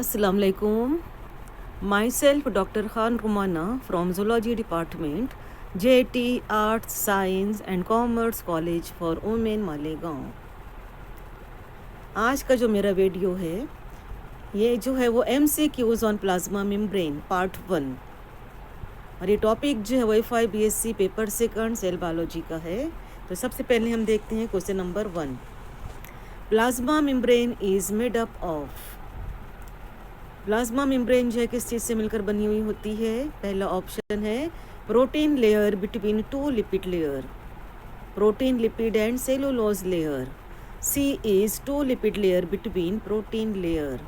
Assalamu alaikum. Myself Dr. Khan Rumana from Zoology Department, JT Arts, Science and Commerce College for Women Malegaon. आज का जो मेरा video है ये जो है वो MCQs on plasma membrane part 1 और ये टॉपिक जो है वो FIBSC paper second cell biology का है। तो सबसे पहले हम देखते हैं question number 1। Plasma membrane is made up of. Plasma membrane जो है किस चीज़ से मिलकर बनी हुई होती है? पहला ऑप्शन है protein layer between two lipid layer, protein lipid and cellulose layer. C is two lipid layer between protein layer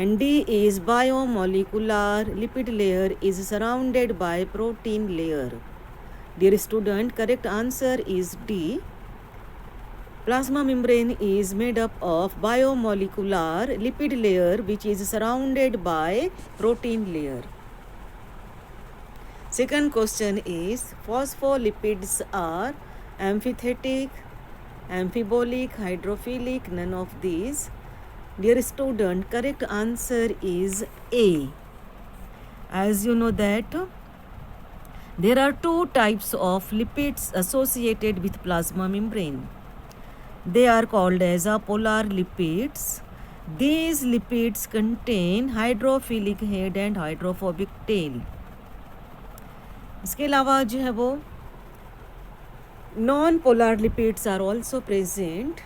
and D is biomolecular lipid layer is surrounded by protein layer. Dear student, correct answer is D. Plasma membrane is made up of biomolecular lipid layer which is surrounded by protein layer. Second question is phospholipids are amphithetic, amphibolic, hydrophilic, none of these. Dear student, correct answer is A. As you know that there are two types of lipids associated with plasma membrane. They are called as polar lipids. These lipids contain hydrophilic head and hydrophobic tail. इसके अलावा जो है वो non polar lipids are also present.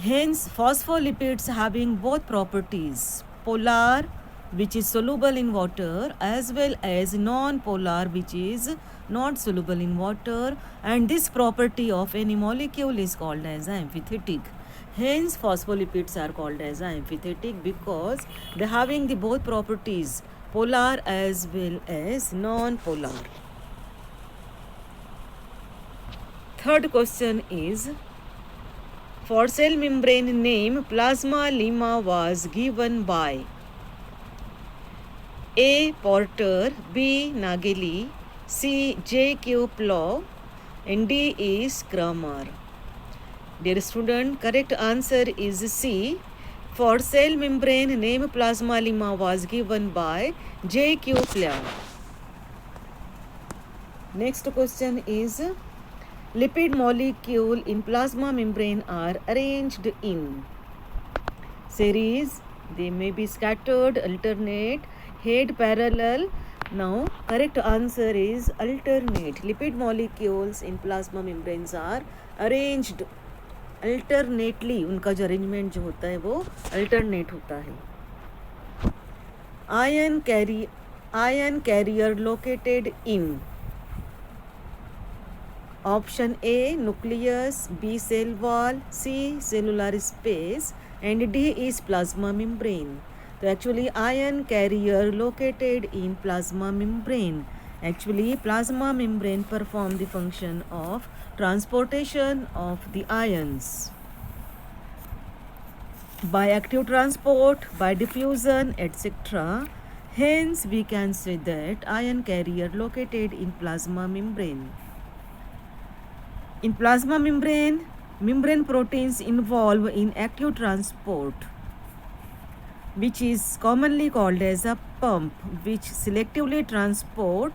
Hence, phospholipids having both properties, polar, which is soluble in water, as well as non-polar, which is not soluble in water, and this property of any molecule is called as amphithetic. Hence, phospholipids are called as amphithetic because they are having the both properties, polar as well as non-polar. Third question is, for cell membrane name plasma lemma was given by A. Porter, B. Nageli, C. J.Q. Plow, and D is Kramer. Dear student, correct answer is C. For cell membrane name plasma lemma was given by J.Q. Plow. Next question is, lipid molecule in plasma membrane are arranged in series. They may be scattered, alternate, head parallel. Now correct answer is alternate. Lipid molecules in plasma membranes are arranged alternately. उनका जो arrangement जो होता है वो alternate होता है. Ion carrier located in option A nucleus, B cell wall, C cellular space, and D is plasma membrane. So actually ion carrier located in plasma membrane. Actually plasma membrane perform the function of transportation of the ions by active transport, by diffusion, etc. Hence we can say that ion carrier located in plasma membrane. In plasma membrane, membrane proteins involve in active transport, which is commonly called as a pump, which selectively transport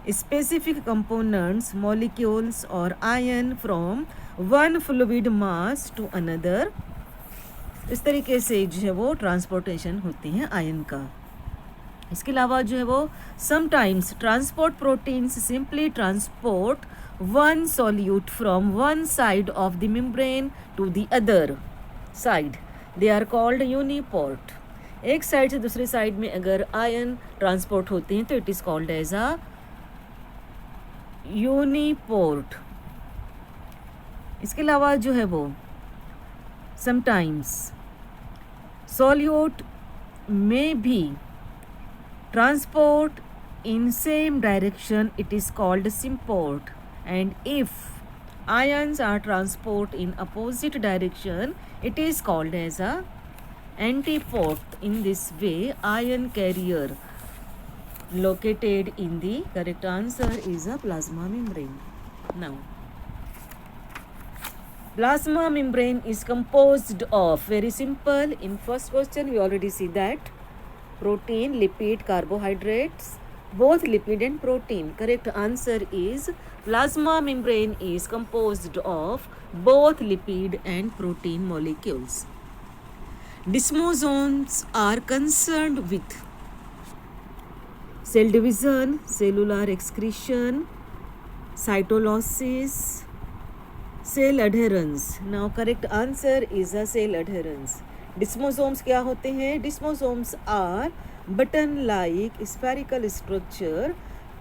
specific components, molecules or ion from one fluid mass to another. इस तरीके से जो है वो transportation होती है ion का. इसके अलावा जो है वो sometimes transport proteins simply transport one solute from one side of the membrane to the other side. They are called uniport. एक साइड से दूसरी साइड में अगर आयन ट्रांसपोर्ट होते हैं तो it is called as a uniport. इसके अलावा जो है वो sometimes solute may be transport in same direction, it is called symport. And if ions are transport in opposite direction, it is called as a antiport. In this way, ion carrier located in the correct answer is a plasma membrane. Now Plasma membrane is composed of, very simple. In first question we already see that protein, lipid, carbohydrates, both lipid and protein. Correct answer is plasma membrane is composed of both lipid and protein molecules. Desmosomes are concerned with cell division, cellular excretion, cytolysis, cell adherence. Now correct answer is a cell adherence. Desmosomes क्या होते हैं? Desmosomes are button-like spherical structure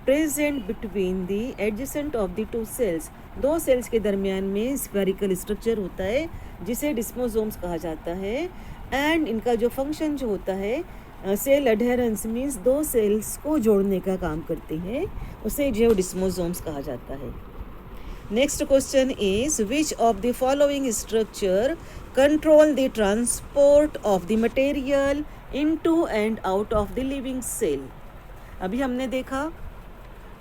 present between the adjacent of the two cells. दो sales के दरमियान में spherical structure होता है जिसे डिस्मोसोम्स कहा जाता है. एंड इनका जो फंक्शन जो होता है सेल अडेरेंस मीन्स दो सेल्स को जोड़ने का काम करते हैं, उसे जो डिस्मोसोम्स कहा जाता है. Next question is which of the following structure control the transport of the material into and out of the living cell. अभी हमने देखा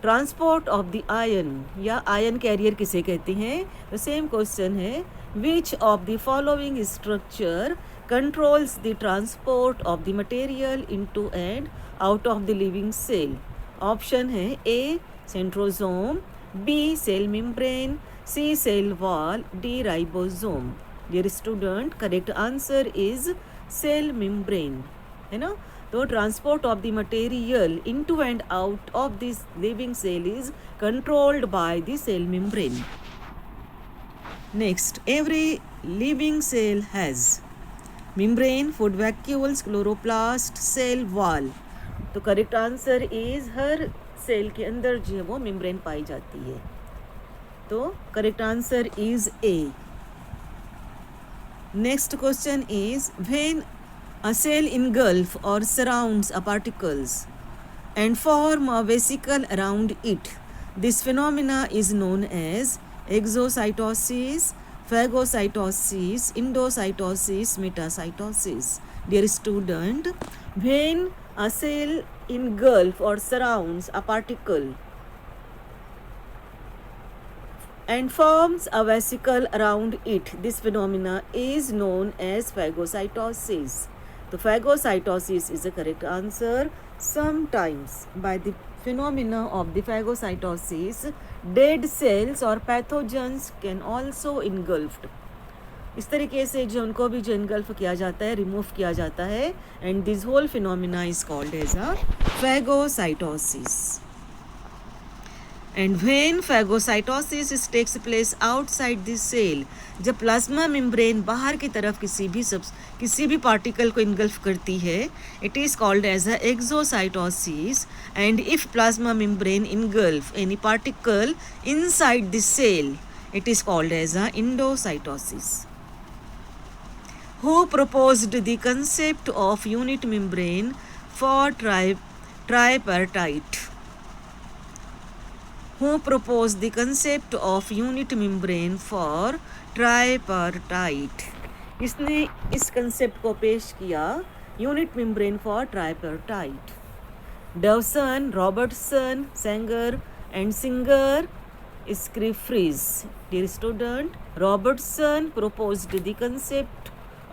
ट्रांसपोर्ट ऑफ द आयन या आयन कैरियर किसे कहते हैं. तो सेम क्वेश्चन है which of the following structure controls the transport of the material into and out of the living cell. Option है A centrosome, B cell membrane, C cell wall, D ribosome. Dear student, correct answer is cell membrane, है ना. तो transport of the material into and out of this living cell is controlled by the cell membrane. Next, every living cell has membrane, food vacuoles, chloroplast, cell wall. तो correct answer is हर cell के अंदर जो है वो membrane पाई जाती है. तो correct answer is a. Next question is when a cell engulf or surrounds a particles and form a vesicle around it, this phenomena is known as exocytosis, phagocytosis, endocytosis, metacytosis. Dear student, when a cell engulf or surrounds a particle and forms a vesicle around it, this phenomena is known as phagocytosis. So phagocytosis is the correct answer. Sometimes by the phenomena of the phagocytosis, dead cells or pathogens can also engulfed. इस तरीके से जो उनको भी जो engulf किया जाता है, रिमूव किया जाता है, and this whole phenomena is called as a phagocytosis. And when phagocytosis takes place outside the cell, जब प्लाज्मा मेम्ब्रेन बाहर की तरफ किसी भी पार्टिकल को इनगल्फ करती है, it is called as a exocytosis. And if plasma membrane engulf any particle inside the cell, it is called as a endocytosis. Who proposed the concept of unit membrane for tripartite? Who proposed the concept of unit membrane for tripartite? इसने इस concept को पेश किया unit membrane for tripartite. Davson, Robertson, Sanger and Singer, स्क्रिफ्रीज. Dear student, Robertson proposed the concept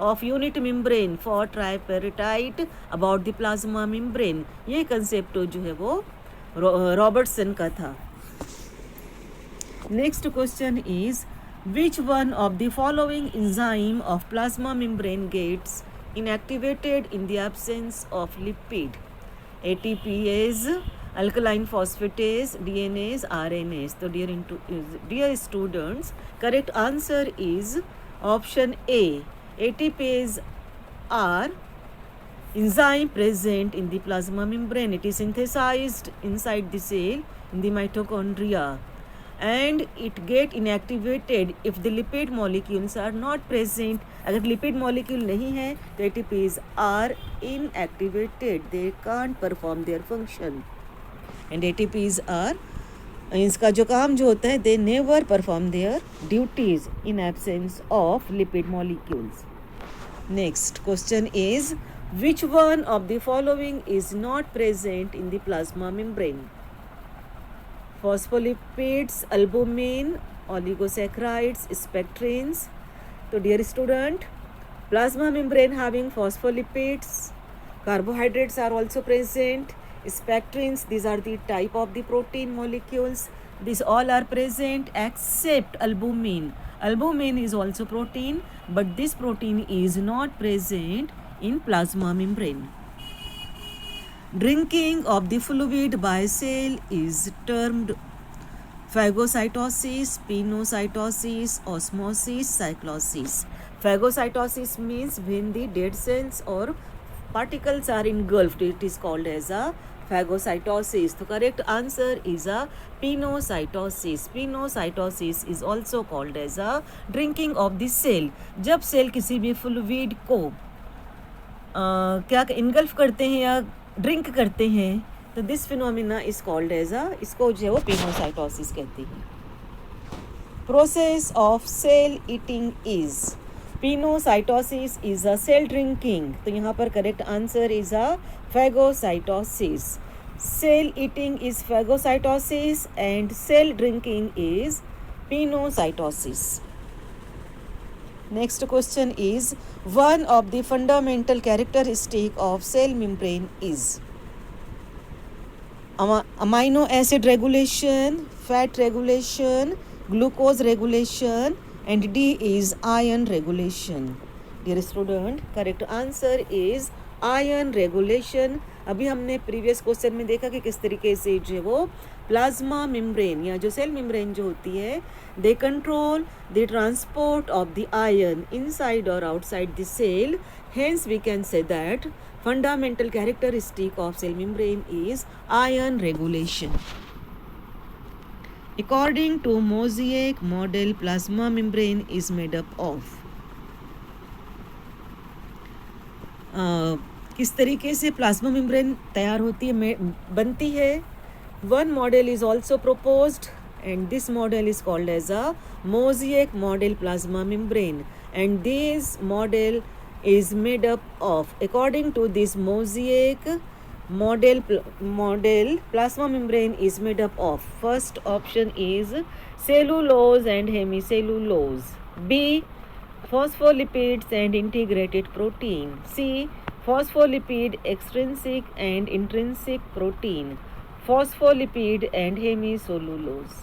of unit membrane for tripartite about the plasma membrane. ये concept जो है वो रॉबर्टसन का था. Next question is which one of the following enzyme of plasma membrane gets inactivated in the absence of lipid? ATPase, alkaline phosphatase, DNase, RNase. So dear students, correct answer is option A. ATPase are enzyme present in the plasma membrane. It is synthesized inside the cell in the mitochondria, and it get inactivated if the lipid molecules are not present. अगर lipid molecule नहीं है तो ATPase are inactivated, they can't perform their function. And ATPase are, इसका जो काम जो होता है, they never perform their duties in absence of lipid molecules. Next question is which one of the following is not present in the plasma membrane? Phospholipids, albumin, oligosaccharides, spectrins. So dear student, plasma membrane having phospholipids, carbohydrates are also present, spectrins, these are the type of the protein molecules, these all are present except albumin. Albumin is also protein, but this protein is not present in plasma membrane. Drinking of the fluid by cell is termed phagocytosis, pinocytosis, osmosis, cyclosis. Phagocytosis means when the dead cells or particles are engulfed, it is called as a phagocytosis. The correct answer is a pinocytosis. Pinocytosis is also called as a drinking of the cell. जब cell किसी भी fluid को क्या engulf करते हैं या drink करते हैं, तो this phenomena is called as इसको जो है वो पिनोसाइटोसिस कहते हैं. Process of cell eating is pinocytosis is a cell drinking. तो यहाँ पर correct answer is a phagocytosis. Cell eating is phagocytosis and cell drinking is pinocytosis. Next question is, one of the fundamental characteristic of cell membrane is amino acid regulation, fat regulation, glucose regulation, and D is ion regulation. Dear student, correct answer is ion regulation. अभी हमने previous question में देखा कि किस तरीके से जो है वो प्लाज्मा मेम्ब्रेन या जो सेल मेम्ब्रेन जो होती है, they control the transport of the ion inside और outside the cell. Hence we can say that fundamental characteristic of cell membrane is ion regulation. According to Mosaic model, plasma membrane is made up of किस तरीके से plasma membrane तैयार होती है, बनती है. One model is also proposed and this model is called as a Mosaic model plasma membrane, and this model is made up of, according to this Mosaic model plasma membrane is made up of, first option is cellulose and hemicellulose, B phospholipids and integrated protein, C phospholipid extrinsic and intrinsic protein, phospholipid and hemicellulose.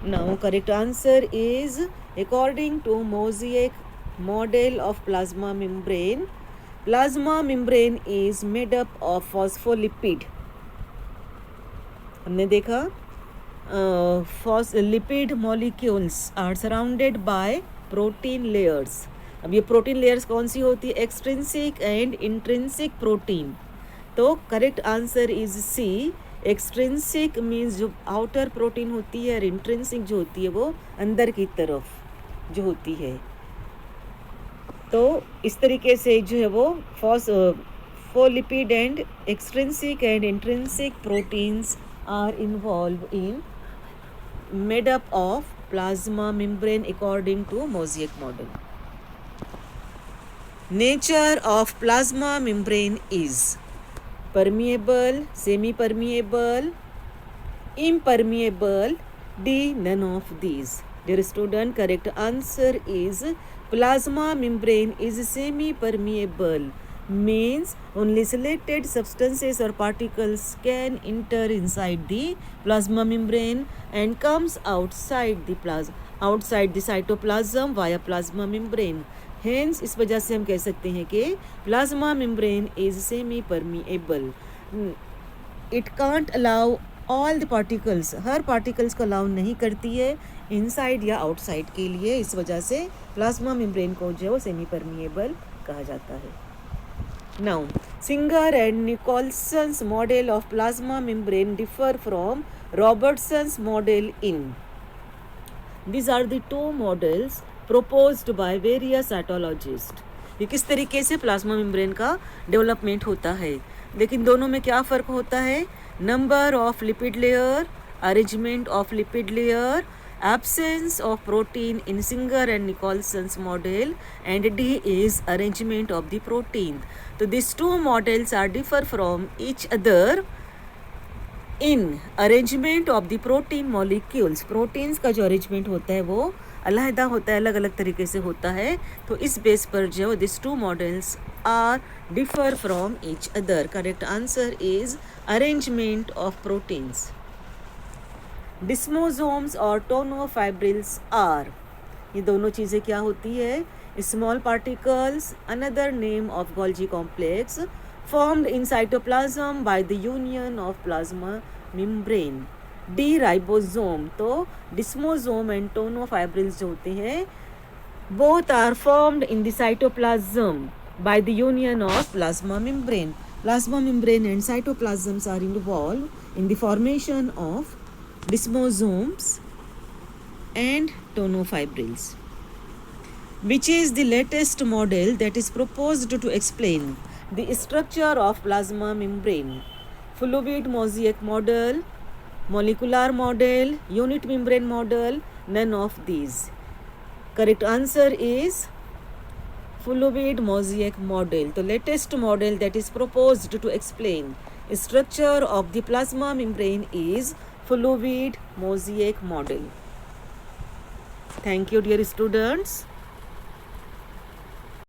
Now correct answer is, according to Mosaic model of plasma membrane is made up of phospholipid. हमने देखा lipid molecules are surrounded by protein layers. अब ये protein layers कौन सी होती है, extrinsic and intrinsic protein. तो correct answer is C. Extrinsic means जो आउटर प्रोटीन होती है और इंट्रिंसिक जो होती है वो अंदर की तरफ जो होती है. तो इस तरीके से जो है वो phospholipid and extrinsic and intrinsic proteins are involved in made up of plasma membrane according to Mosaic model. Nature of plasma membrane is permeable, semi-permeable, impermeable, D none of these. Dear student, correct answer is plasma membrane is semi-permeable, means only selected substances or particles can enter inside the plasma membrane and comes outside the cytoplasm via plasma membrane. Hence इस वजह से हम कह सकते हैं कि plasma membrane is semi-permeable. It can't allow all the particles, her particles को allow नहीं करती है inside या outside के लिए. इस वजह से plasma membrane को जो है वो semi-permeable कहा जाता है. Now, Singer and Nicholson's model of plasma membrane differ from Robertson's model in. These are the two models proposed by various cytologists. ये किस तरीके से प्लाज्मा मेम्ब्रेन का डेवलपमेंट होता है. लेकिन दोनों में क्या फ़र्क होता है, number of lipid layer, arrangement of lipid layer, absence of protein in Singer and Nicholson's model, and D is arrangement of the protein. So these two models are differ from each other in arrangement of the protein molecules, proteins का जो arrangement होता है वो अलहदा होता है, अलग अलग तरीके से होता है. तो इस बेस पर जो this two models are differ from each other. Correct answer is arrangement of proteins. Desmosomes और टोनोफाइब्रिल्स आर, ये दोनों चीज़ें क्या होती है? Small particles, another name of Golgi complex formed in cytoplasm by the union of plasma membrane. D ribosome. तो desmosome and टोनोफाइब्रिल्स जो होते हैं both are formed in the cytoplasm by the union of plasma membrane. Plasma membrane and cytoplasms are involved in the formation of desmosomes and tonofibrils. Which is the latest model that is proposed to explain the structure of plasma membrane? Fluid mosaic model, molecular model, unit membrane model, none of these. Correct answer is fluid mosaic model. The latest model that is proposed to explain structure of the plasma membrane is fluid mosaic model. Thank you, dear students.